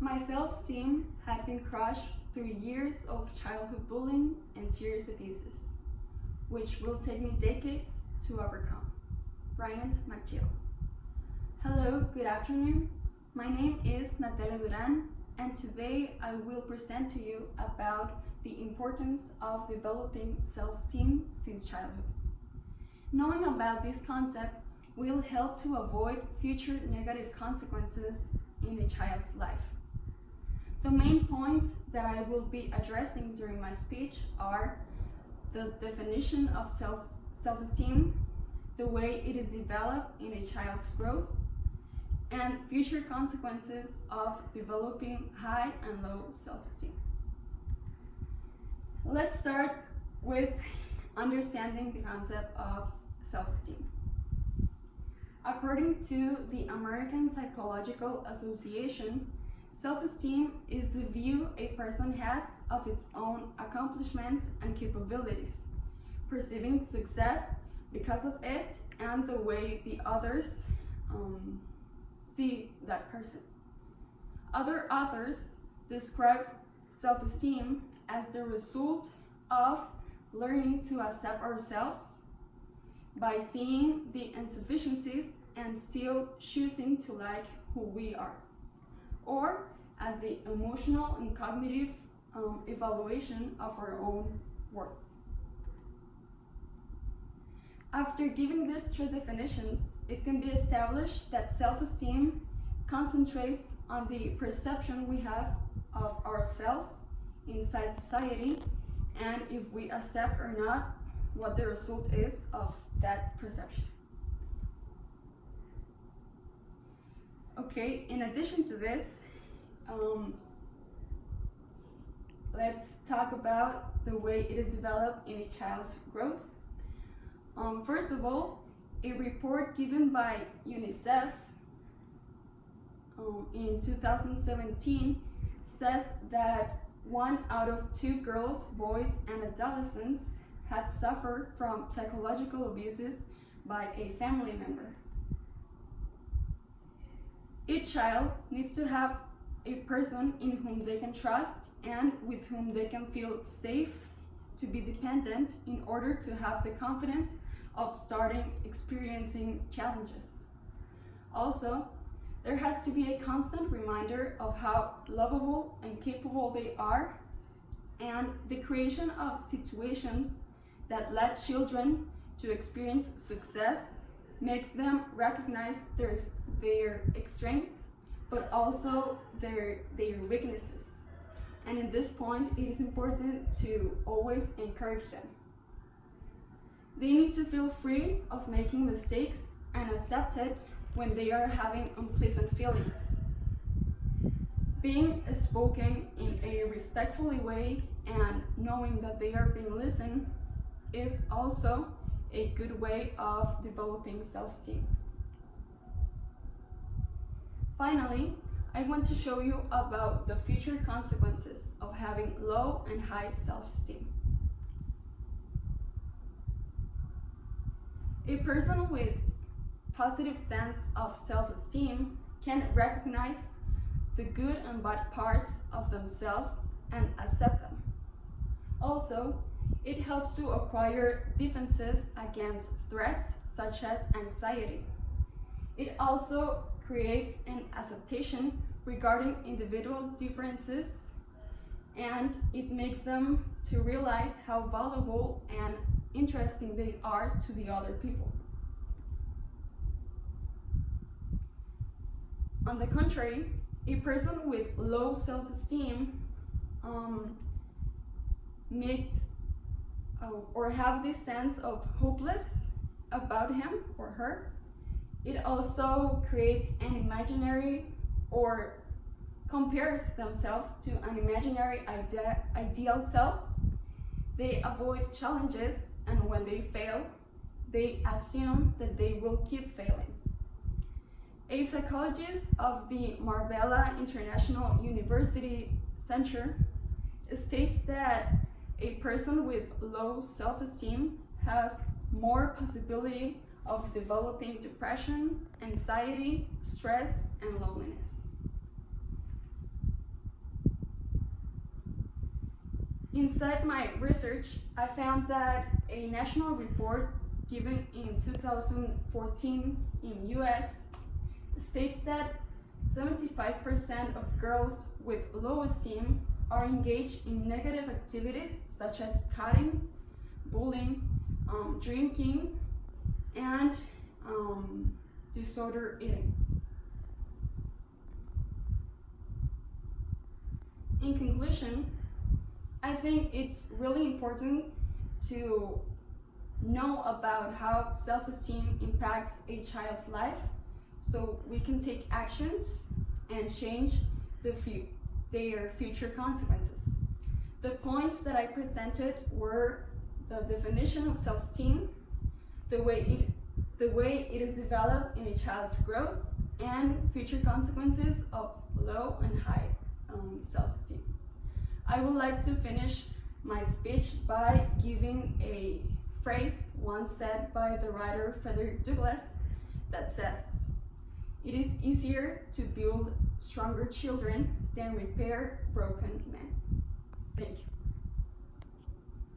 My self-esteem had been crushed through years of childhood bullying and serious abuses, which will take me decades to overcome. Bryant McGill. Hello, good afternoon. My name is Natalia Duran, and today I will present to you about the importance of developing self-esteem since childhood. Knowing about this concept will help to avoid future negative consequences in a child's life. The main points that I will be addressing during my speech are the definition of self-esteem, the way it is developed in a child's growth, and future consequences of developing high and low self-esteem. Let's start with understanding the concept of self-esteem. According to the American Psychological Association, self-esteem is the view a person has of its own accomplishments and capabilities, perceiving success because of it and the way the others see that person. Other authors describe self-esteem as the result of learning to accept ourselves by seeing the insufficiencies and still choosing to like who we are, or as the emotional and cognitive evaluation of our own worth. After giving these two definitions, it can be established that self-esteem concentrates on the perception we have of ourselves inside society, and if we accept or not what the result is of that perception. Okay, in addition to this, let's talk about the way it is developed in a child's growth. First of all, a report given by UNICEF in 2017 says that 1 out of 2 girls, boys, and adolescents had suffered from psychological abuses by a family member. Each child needs to have a person in whom they can trust and with whom they can feel safe to be dependent in order to have the confidence of starting experiencing challenges. Also, there has to be a constant reminder of how lovable and capable they are, and the creation of situations that let children to experience success makes them recognize their strengths, but also their weaknesses. And in this point, it is important to always encourage them. They need to feel free of making mistakes and accepted when they are having unpleasant feelings. Being spoken in a respectful way and knowing that they are being listened is also a good way of developing self-esteem. Finally, I want to show you about the future consequences of having low and high self-esteem. A person with positive sense of self-esteem can recognize the good and bad parts of themselves and accept them. Also, it helps to acquire defenses against threats such as anxiety. It also creates an acceptation regarding individual differences, and it makes them to realize how valuable and interesting they are to the other people. On the contrary, a person with low self-esteem makes or have this sense of hopeless about him or her. It also creates an imaginary or compares themselves to an imaginary ideal self. They avoid challenges, and when they fail, they assume that they will keep failing. A psychologist of the Marbella International University Center states that a person with low self-esteem has more possibility of developing depression, anxiety, stress, and loneliness. Inside my research, I found that a national report given in 2014 in US states that 75% of girls with low esteem are engaged in negative activities such as cutting, bullying, drinking, and disorder eating. In conclusion, I think it's really important to know about how self-esteem impacts a child's life so we can take actions and change their future consequences. The points that I presented were the definition of self-esteem, the way it is developed in a child's growth, and future consequences of low and high self-esteem. I would like to finish my speech by giving a phrase once said by the writer Frederick Douglass that says, "It is easier to build stronger children than repair broken men." Thank you.